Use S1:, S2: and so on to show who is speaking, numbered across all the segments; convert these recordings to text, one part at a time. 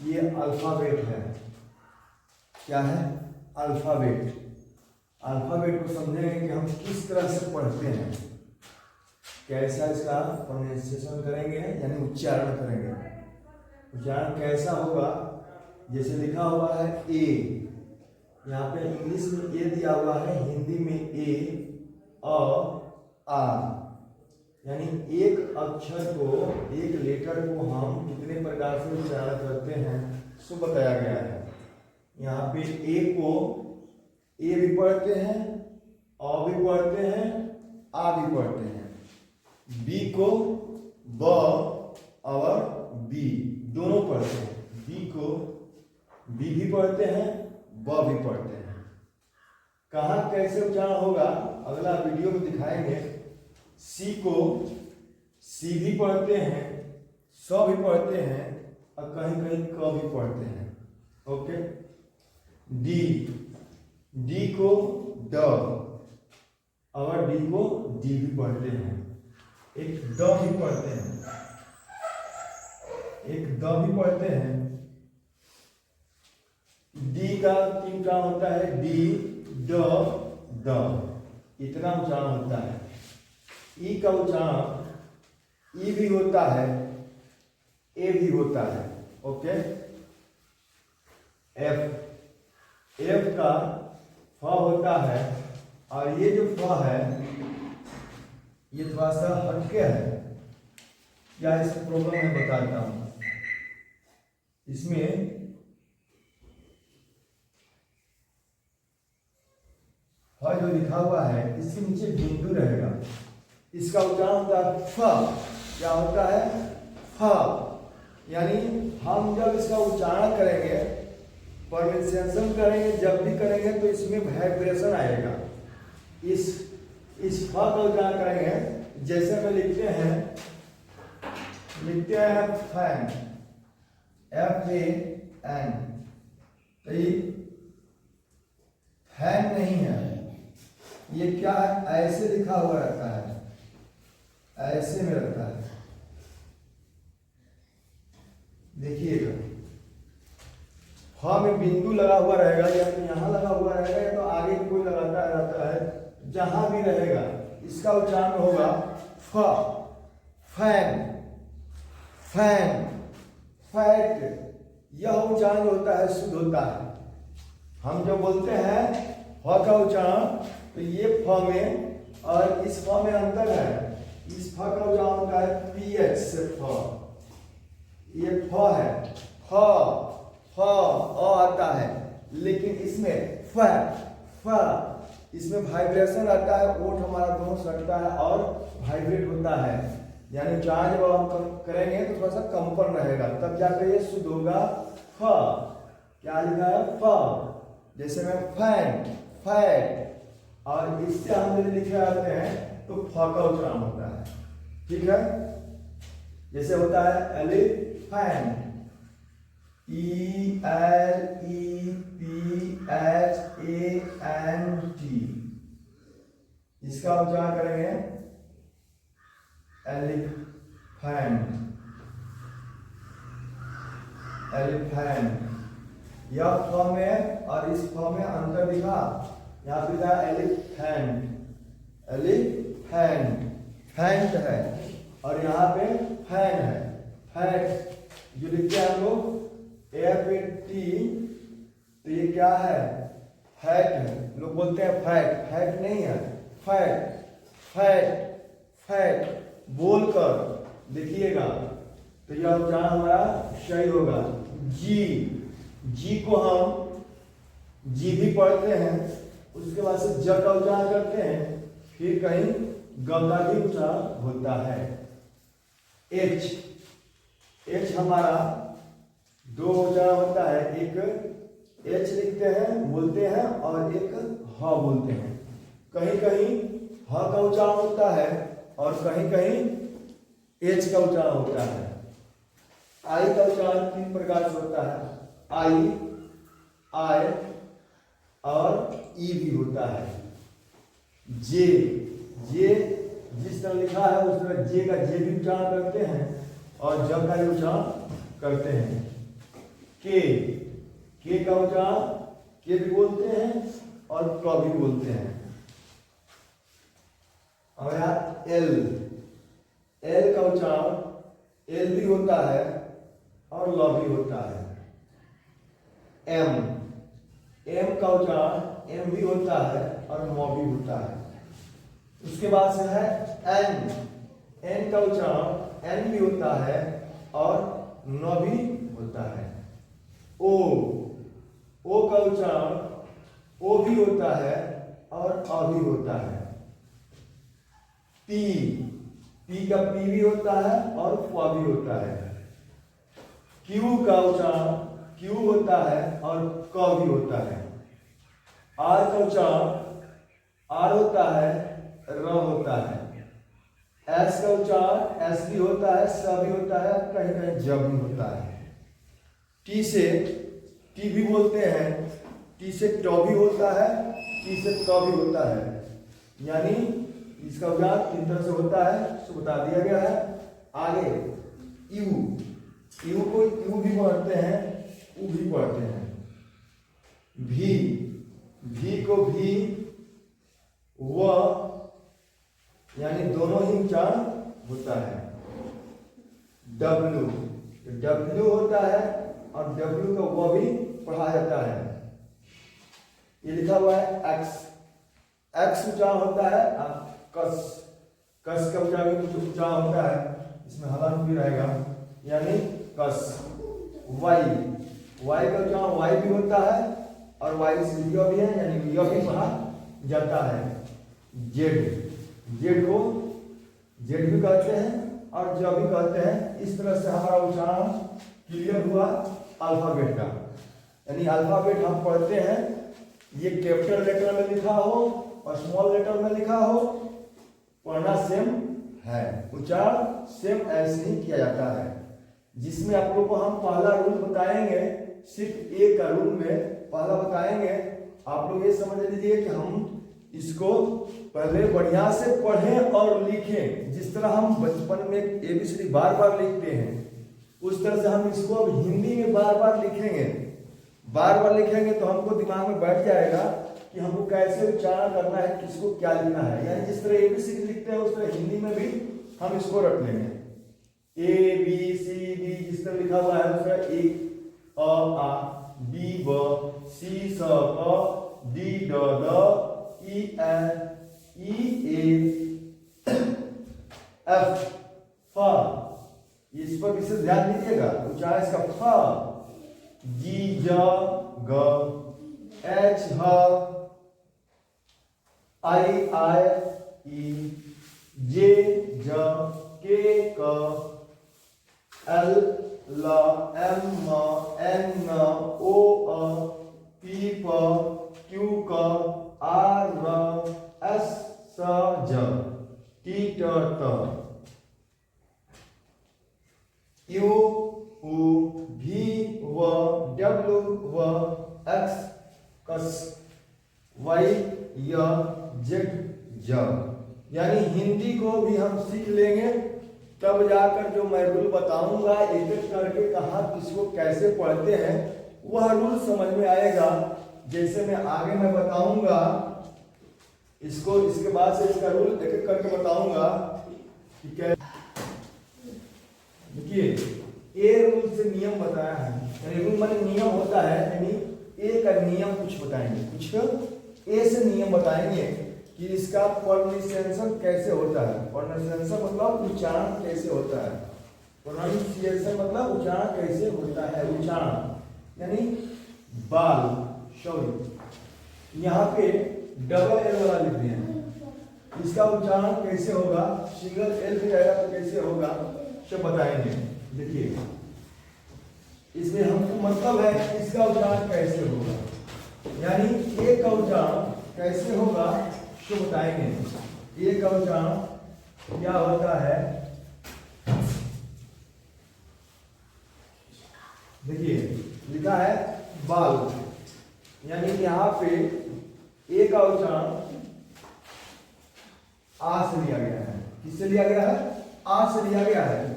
S1: ये अल्फाबेट है। क्या है? अल्फाबेट। अल्फाबेट को समझेंगे कि हम किस तरह से पढ़ते हैं, कैसा इसका प्रोनाउंसिएशन करेंगे यानी उच्चारण करेंगे। उच्चारण कैसा होगा? जैसे लिखा हुआ है ए, यहाँ पे इंग्लिश में ए दिया हुआ है, हिंदी में ए आ, यानी एक अक्षर को, एक लेटर को हम कितने प्रकार से उच्चारण करते हैं सो बताया गया है। यहाँ पे ए को ए भी पढ़ते हैं, अ भी पढ़ते हैं, आ भी पढ़ते हैं। बी को ब और बी दोनों पढ़ते हैं। बी को बी भी पढ़ते हैं, ब भी पढ़ते हैं। कहाँ कैसे उच्चारण होगा अगला वीडियो में दिखाएंगे। सी को सी भी पढ़ते हैं, स भी पढ़ते हैं और कहीं कहीं क भी पढ़ते हैं। ओके। डी, डी को ड और डी को डी भी पढ़ते हैं। एक द भी पढ़ते हैं, एक द भी पढ़ते हैं। डी का 3 उच्चारण होता है, डी ड द, इतना उच्चारण होता है। ई का उच्चारण ई भी होता है, ए भी होता है। ओके। एफ, एफ का फ होता है और ये जो फ है ये थोड़ा सा हटके है। क्या इस प्रॉब्लम में बताता हूं। इसमें फ जो लिखा हुआ है इसके नीचे बिंदु रहेगा, इसका उच्चारण होता है फ। क्या होता है? फ। यानी हम जब इसका उच्चारण करेंगे, प्रोनाउंसिएशन करेंगे, जब भी करेंगे तो इसमें वाइब्रेशन आएगा। इस फ का उच्चारण करेंगे, जैसे में लिखते हैं फैन, FAN, तो ये फैन नहीं है, ये क्या है? ऐसे लिखा हुआ रहता है, ऐसे में रहता है। देखिएगा फ में बिंदु लगा हुआ रहेगा, या तो यहाँ लगा हुआ रहेगा या तो आगे कोई लगाता रहता है, जहां भी रहेगा इसका उच्चारण होगा फ। फैन, फैन, फैट, यह उच्चारण होता है, शुद्ध होता है। हम जो बोलते हैं फ का उच्चारण, तो ये फ में और इस फ में अंतर है। इस फ का उच्चारण होता है PH से फ, ये फ है, फ अ आता है, लेकिन इसमें फ इसमें वाइब्रेशन आता है, ओठ हमारा दोनों सटता है और वाइब्रेट होता है। यानी उच्चारण जब हम करेंगे तो थोड़ा सा कंपन रहेगा, तब जाकर ये शुद्ध होगा फ। क्या लिखा है? फ। जैसे में फैन, फैट, और इससे हम यदि लिखे आते हैं तो फ का उच्चारण होता है। ठीक है। जैसे होता है एलिफैंट, ELEPHANT, इसका उच्चारण करेंगे एलिफैंट, एलिफैंट। यह फ में और इस फ में अंतर दिखा, यहाँ पे लिखा एलिफैंट, एलिफैंट, फैंट है और यहाँ पे फैन है, फैट। जो लिखते हैं हम लोग FAT, तो ये क्या है? फैट है। लोग बोलते हैं फैट, फैट नहीं है, फैट, फैट, फैट बोलकर देखिएगा तो यह उच्चारण हमारा सही होगा। जी, जी को हम जी भी पढ़ते हैं, उसके बाद से ज का उच्चारण करते हैं, फिर कहीं ग का भी उच्चारण होता है। एच, एच हमारा 2 उच्चारण होता है, एक एच लिखते हैं बोलते हैं और एक ह बोलते हैं। कहीं कहीं ह का उच्चारण होता है और कहीं कहीं एच का उच्चारण होता है। आई का उच्चारण 3 प्रकार से होता है, आई, आय और ई भी होता है। जे, जे जिस तरह लिखा है उस तरह जे का जे भी उच्चारण करते हैं और जब का भी उच्चारण करते हैं। के का उच्चारण के भी बोलते हैं और क भी बोलते हैं। अब यहाँ एल का उच्चारण एल भी होता है और ल भी होता है। एम का उच्चारण एम भी होता है और म भी होता है। उसके बाद से है एन का उच्चारण एन भी होता है और न भी होता है। ओ का उच्चारण ओ भी होता है और अ भी होता है। पी का पी भी होता है और फ भी होता है। क्यू का उच्चारण क्यू होता है और क भी होता है। आर का उच्चारण आर होता है, र होता है। एस का उच्चारण एस भी होता है, स भी होता है, कहीं कहीं ज भी होता है। टी से टी भी बोलते हैं, टी से ट भी होता है, टी से क भी होता है। यानी इसका उच्चारण तीन तरह से होता है, सो बता दिया गया है। आगे यू को यू भी पढ़ते हैं, उ भी पढ़ते हैं। भी को भी व यानी दोनों ही उच्चारण होता है। डब्ल्यू होता है और डब्ल्यू का वो भी पढ़ा जाता है। ये लिखा हुआ है एक्स उच्चारण होता है। कस का उच्चारण होता है, इसमें हलन भी रहेगा, यानी कस। वाई का उच्चारण वाई भी होता है और वाई से लिया भी है, यानी लिया भी पढ़ा जाता है। जेड को जेड भी कहते हैं और ज भी कहते हैं। इस तरह से हमारा उच्चारण क्लियर हुआ अल्फाबेट का। यानी अल्फाबेट हम पढ़ते हैं, ये कैपिटल लेटर में लिखा हो और स्मॉल लेटर में लिखा हो, पढ़ना सेम है, उच्चारण सेम ऐसे ही किया जाता है। जिसमें आप लोगों को हम पहला रूल बताएंगे, सिर्फ एक का रूल में पहला बताएंगे। आप लोग ये समझ लीजिए कि हम इसको पहले बढ़िया से पढ़ें और लिखें। जिस तरह हम बचपन में ABCD बार बार लिखते हैं, उस तरह से हम इसको अब हिंदी में बार बार लिखेंगे। बार बार लिखेंगे तो हमको दिमाग में बैठ जाएगा कि हमको कैसे उच्चारण करना है, किसको क्या लिखना है। यानी जिस तरह ABCD लिखते हैं उस तरह हिंदी में भी हम इसको रख लेंगे। ABCD जिस तरह लिखा हुआ है उस तरह A आ B ब C स क D ड द E A F फ। इस पर विशेष ध्यान दीजिएगा, उच्चारण इसका फ। G ज ग H ह I E J ज K क L ल M N O P प Q क R S स ज T ट त U V W W X कस Y य Z ज। यानी हिंदी को भी हम सीख लेंगे, तब जाकर जो मैं रूल बताऊंगा एक एक करके कहाँ किसको कैसे पढ़ते हैं वह रूल समझ में आएगा। जैसे मैं आगे मैं बताऊंगा इसको, इसके बाद से इसका रूल एक एक करके बताऊंगा कि क्या। देखिए ए रूल से नियम बताया है, यानी रूल माने नियम होता है, यानी ए का नियम कुछ बताएंगे, कुछ ए से नियम बताएंगे कि इसका प्रोनाउंसिएशन कैसे होता है। प्रोनाउंसिएशन मतलब उच्चारण कैसे होता है। प्रोनाउंसिएशन मतलब उच्चारण कैसे होता है। उच्चारण यानी बाल, सॉरी यहाँ पे डबल एल वाला लिख दिए हैं, इसका उच्चारण कैसे होगा, सिंगल एल भी रहेगा तो कैसे होगा, सब बताएंगे। देखिए इसमें हमको मतलब है इसका उच्चारण कैसे होगा, यानी ए का उच्चारण कैसे होगा तो बताएंगे। ए का उच्चारण क्या होता है, देखिए लिखा है बाल, यानी यहाँ पे ए का उच्चारण आ से लिया गया है। किससे लिया गया है, आ से लिया गया है।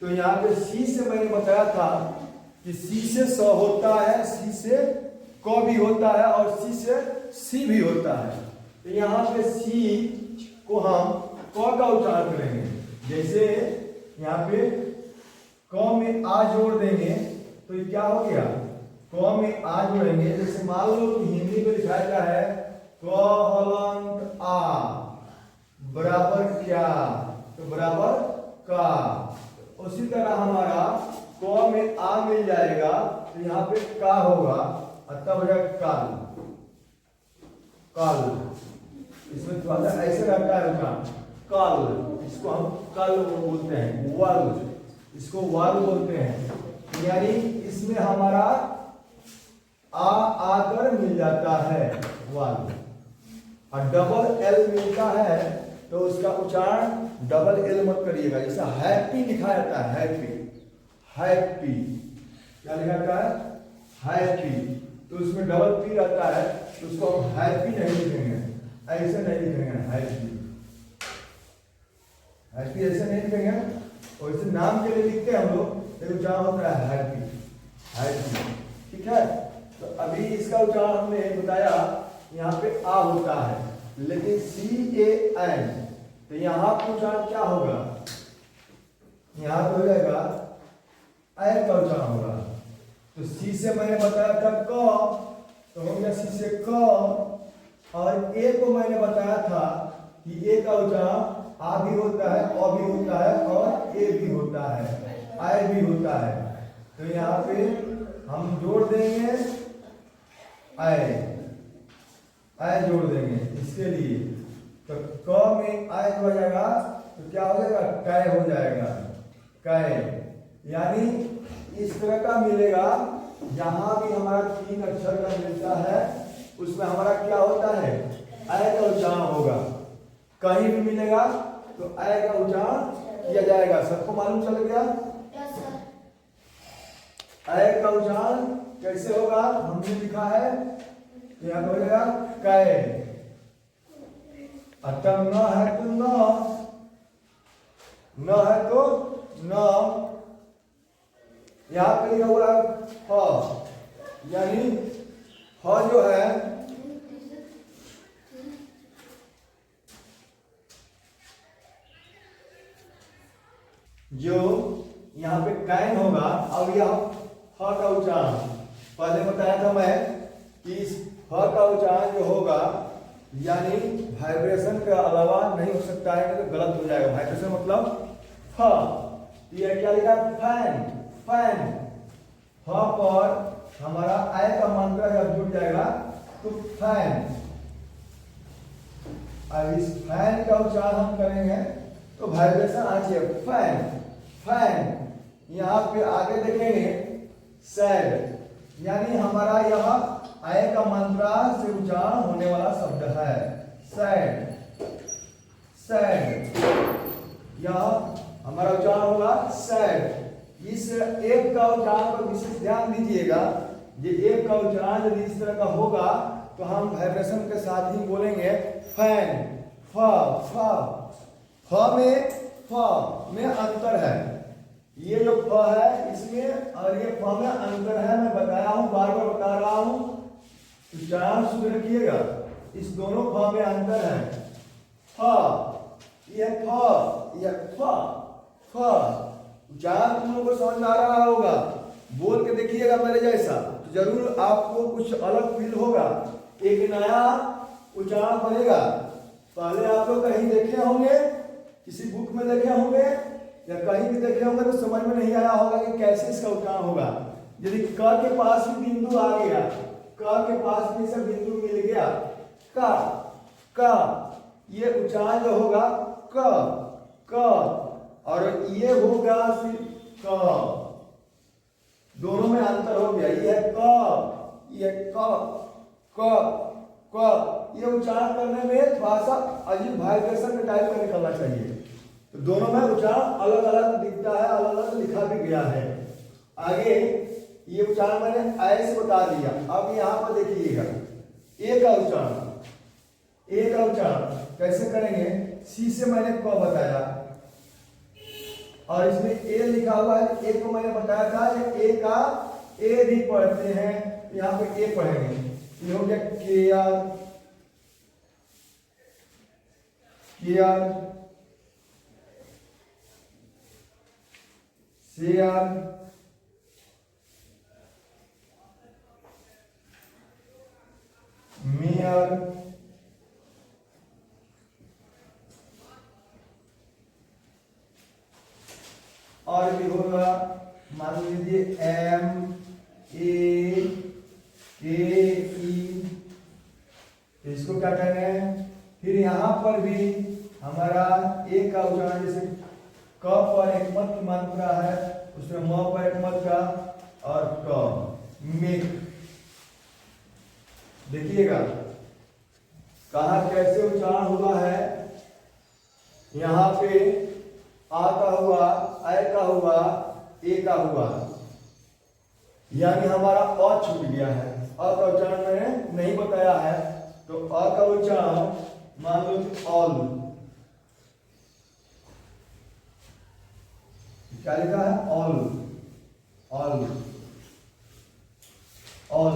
S1: तो यहाँ पे सी से मैंने बताया था कि सी से स होता है, सी से क भी होता है और सी से सी भी होता है। तो यहाँ पे सी को हम क का उच्चारण करेंगे। जैसे यहाँ पे क में आ जोड़ देंगे तो ये क्या हो गया, क में आ जोड़ेंगे। जैसे मान लो कि हिंदी में लिखा जाता है क हलंत आ बराबर क्या, तो बराबर का। उसी तरह हमारा क में आ मिल जाएगा तो यहाँ पे का होगा और तब हो जाएगा काल, काल। इसमें थोड़ा सा ऐसे रहता है उसका काल, इसको हम कल बोलते हैं, वल, इसको वल बोलते हैं। यानी इसमें हमारा आ आकर मिल जाता है वल, और डबल एल मिलता है तो उसका उच्चारण डबल एल मत करिएगा। जैसा हैप्पी लिखा जाता है, हैप्पी, हैप्पी क्या लिखा जाता है, हैप्पी, तो उसमें डबल पी रहता है तो उसको हम हैप्पी नहीं लिखेंगे, ऐसे नहीं लिखेंगे हैप्पी, हैप्पी ऐसे नहीं लिखेंगे। और इसे नाम के लिए लिखते हैं हम लोग, तो उच्चारण होता है हैप्पी, हैप्पी, ठीक है। तो अभी इसका उच्चारण हमने बताया, यहाँ पे आ होता है लेकिन सी ए एन, तो यहाँ का उच्चारण क्या होगा, यहाँ पे हो जाएगा एन का उच्चारण होगा। तो सी से मैंने बताया था क, तो हो गया सी से क, और ए को मैंने बताया था कि ए का उच्चारण आ भी होता है, अ भी होता है और ए भी होता है, आय भी होता है। तो यहाँ पे हम जोड़ देंगे आय, आय जोड़ देंगे इसके लिए। तो क में आय हो जाएगा तो क्या हो जाएगा, कै हो जाएगा, कै। यानी इस तरह का मिलेगा, जहां भी हमारा तीन अक्षर का मिलता है उसमें हमारा क्या होता है, आय का उच्चारण होगा। कहीं भी मिलेगा तो आय का उच्चारण किया जाएगा। सबको मालूम चल गया, आय का उच्चारण कैसे होगा, हमने लिखा है यहाँ हो जाएगा कै, अतः न है तो न है तो न, यहाँ पे लिखा हुआ है ह, यानी ह जो है जो यहाँ पे कैन होगा। अब यह ह का उच्चारण पहले बताया था मैं कि इस ह का उच्चारण जो होगा यानी वाइब्रेशन के अलावा नहीं हो सकता है, तो गलत हो जाएगा। वाइब्रेशन मतलब फ, ये क्या लिखा है, फैन, फैन। ह पर हमारा आय का मात्रा जब जुड़ जाएगा तो फैन। अब इस फैन का उच्चारण हम करेंगे तो वाइब्रेशन आ जाए, फैन, फैन। यहाँ पे आगे देखेंगे सैड, यानी हमारा यह आय का मात्रा से उच्चारण होने वाला शब्द है, सैड, सैड। यह हमारा उच्चारण होगा सैड। इस एक का उच्चारण पर विशेष ध्यान दीजिएगा। ये एक का उच्चारण यदि इस तरह का होगा तो हम वाइब्रेशन के साथ ही बोलेंगे फैन, फ, फ में अंतर है। ये जो फ है इसमें और ये फ में अंतर है, मैं बताया हूं, बार बार बता रहा हूं, उच्चारण शुद्ध रखिएगा। इस दोनों फ में अंतर है। फ, यह फ, उच्चारण तुम लोगों को समझ में आ रहा होगा, बोल के देखिएगा मेरे जैसा, तो जरूर आपको कुछ अलग फील होगा, एक नया उच्चारण बनेगा। पहले आप लोग कहीं देखे होंगे, किसी बुक में देखे होंगे या कहीं भी देखे होंगे तो समझ में नहीं आया होगा कि कैसे इसका उच्चारण होगा। यदि क के पास भी बिंदु आ गया, क के पास भी से बिंदु मिल गया, क, ये उच्चारण जो होगा क, और ये होगा फिर क, दोनों में अंतर हो गया। ये क, ये क, ये उच्चारण करने में थोड़ा सा अजीब वाइब्रेशन के टाइप का निकलना चाहिए। तो दोनों में उच्चारण अलग अलग दिखता है, अलग अलग लिखा भी गया है। आगे ये उच्चारण मैंने ऐसे बता दिया। अब यहाँ पर देखिएगा ए का उच्चारण, ए का उच्चारण कैसे करेंगे। सी से मैंने क बताया और इसमें ए लिखा हुआ है। ए को मैंने बताया था ए का ए भी पढ़ते हैं, यहाँ पे ए पढ़ेंगे। ये हो गया केयर, केयर, शेयर, मेयर, और भी होगा, मान लीजिए एम ए के ई, इसको क्या कहेंगे। फिर यहां पर भी हमारा ए का उच्चारण, जैसे क पर एक मत की मात्रा है, उसमें म पर एक मत का, और क मिक। देखिएगा कहा कैसे उच्चारण हुआ है। यहाँ पे आ का हुआ, ए का हुआ, ए का हुआ, यानी हमारा अ छूट गया है। अ का उच्चारण मैंने नहीं बताया है, तो अ का उच्चारण मान लो कि ऑल, क्या लिखा है, ऑल, ऑल, ऑल,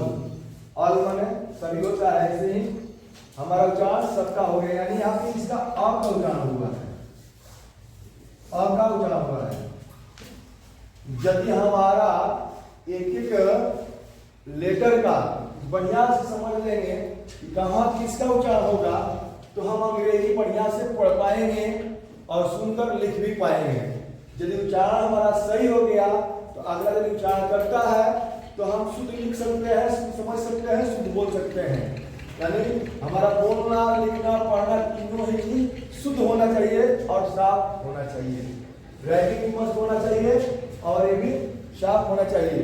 S1: ऑल माने सभी होता है। ऐसे ही हमारा उच्चारण सबका हो गया, यानी यहाँ पे इसका अ का उच्चारण हुआ है, अ का उच्चारण हुआ है। यदि हमारा एक एक लेटर का बढ़िया से समझ लेंगे कि कहाँ किसका उच्चारण होगा, तो हम अंग्रेजी बढ़िया से पढ़ पाएंगे और सुनकर लिख भी पाएंगे। यदि उच्चारण हमारा सही हो गया तो अगला यदि उच्चारण करता है तो हम शुद्ध लिख सकते हैं, समझ सकते हैं, शुद्ध बोल सकते हैं। यानी हमारा बोलना, लिखना, पढ़ना तीनों ही शुद्ध होना चाहिए और साफ होना चाहिए। राइटिंग मस्त होना चाहिए और ये भी साफ होना चाहिए।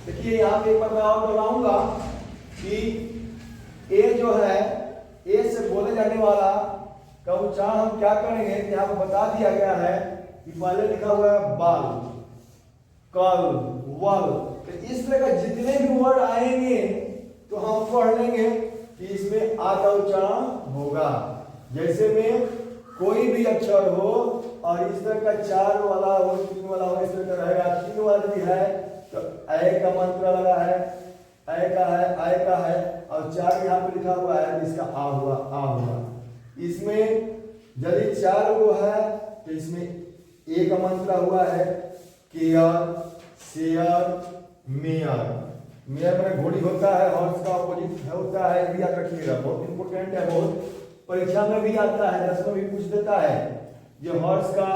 S1: देखिए यहाँ पे एक बार मैं और दोहराऊंगा कि ए जो है, ए से बोले जाने वाला का उच्चारण हम क्या करेंगे, यहाँ पे बता दिया गया है कि पहले लिखा हुआ है बाल, कल, वल। तो इस तरह का जितने भी वर्ड आएंगे तो हम पढ़ लेंगे कि इसमें आ का उच्चारण होगा। जैसे में कोई भी अक्षर हो और इस तरह का 4 वाला हो, 3 वाला हो, इस तरह का रहेगा। 3 वाला भी है तो ए का मंत्र लगा है, ए का है, आय का है, और 4 यहाँ पे लिखा हुआ है, इसका आ हुआ, आ हुआ। इसमें यदि 4 को है तो इसमें ए का मंत्र हुआ है केयर, शेयर, मेयर। मेयर में घोड़ी होता है, हॉर्स का अपोजिट होता है, ये याद रखिएगा, बहुत इंपॉर्टेंट है, बहुत परीक्षा में भी आता है, 10 में भी पूछ देता है। ये हॉर्स का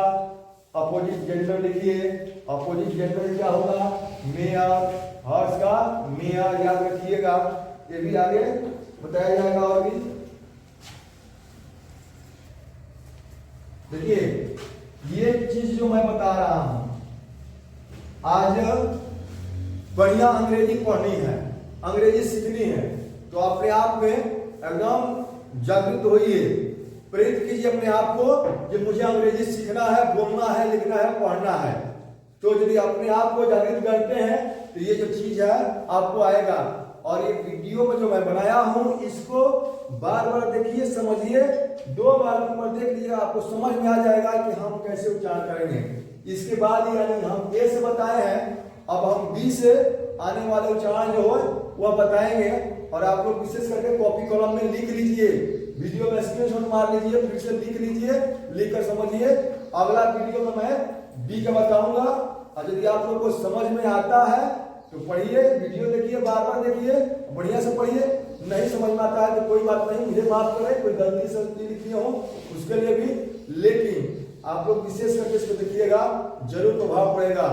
S1: अपोजिट जेंडर लिखिए, अपोजिट जेंडर क्या होगा, मेयर, हॉर्स का मेयर, याद रखिएगा। ये भी आगे बताया जाएगा। और भी देखिए ये चीज जो मैं बता रहा हूं, आज बढ़िया अंग्रेजी पढ़नी है, अंग्रेजी सीखनी है, तो अपने आप में एकदम जागृत होइए, प्रेरित कीजिए अपने आप को कि मुझे अंग्रेजी सीखना है, बोलना है, लिखना है, पढ़ना है। तो यदि अपने आप को जागृत करते हैं तो ये जो चीज है आपको आएगा। और ये वीडियो में जो मैं बनाया हूं इसको बार बार देखिए, समझिए, 2 बार देख लीजिए, आपको समझ में आ जाएगा कि हम कैसे उच्चारण करेंगे। इसके बाद यानी हम ए से बताए हैं, अब हम बी से आने वाले उच्चारण जो हो वह बताएंगे। और आप लोग विशेष करके कॉपी कलम में लिख लीजिए, वीडियो में स्क्रीनशॉट मार लीजिए, फिर से लिख लीजिए, लिखकर समझिए। अगला वीडियो में मैं बी का बताऊंगा। और यदि आप लोग को समझ में आता है तो पढ़िए, वीडियो देखिए, बार बार देखिए, बढ़िया से पढ़िए। नहीं समझ में आता है तो कोई बात नहीं, मुझे माफ करें, कोई गलती सलती लिखी हो उसके लिए भी। लेकिन आप लोग विशेष करके इसको देखिएगा, जरूर प्रभाव पड़ेगा।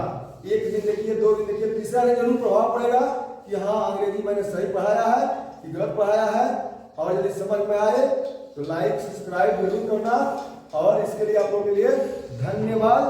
S1: एक दिन देखिए, 2 दिन देखिए, तीसरा दिन जरूर प्रभाव पड़ेगा कि हाँ अंग्रेजी मैंने सही पढ़ाया है कि गलत पढ़ाया है। और यदि समझ में आए तो लाइक सब्सक्राइब जरूर करना। और इसके लिए आप लोगों के लिए धन्यवाद।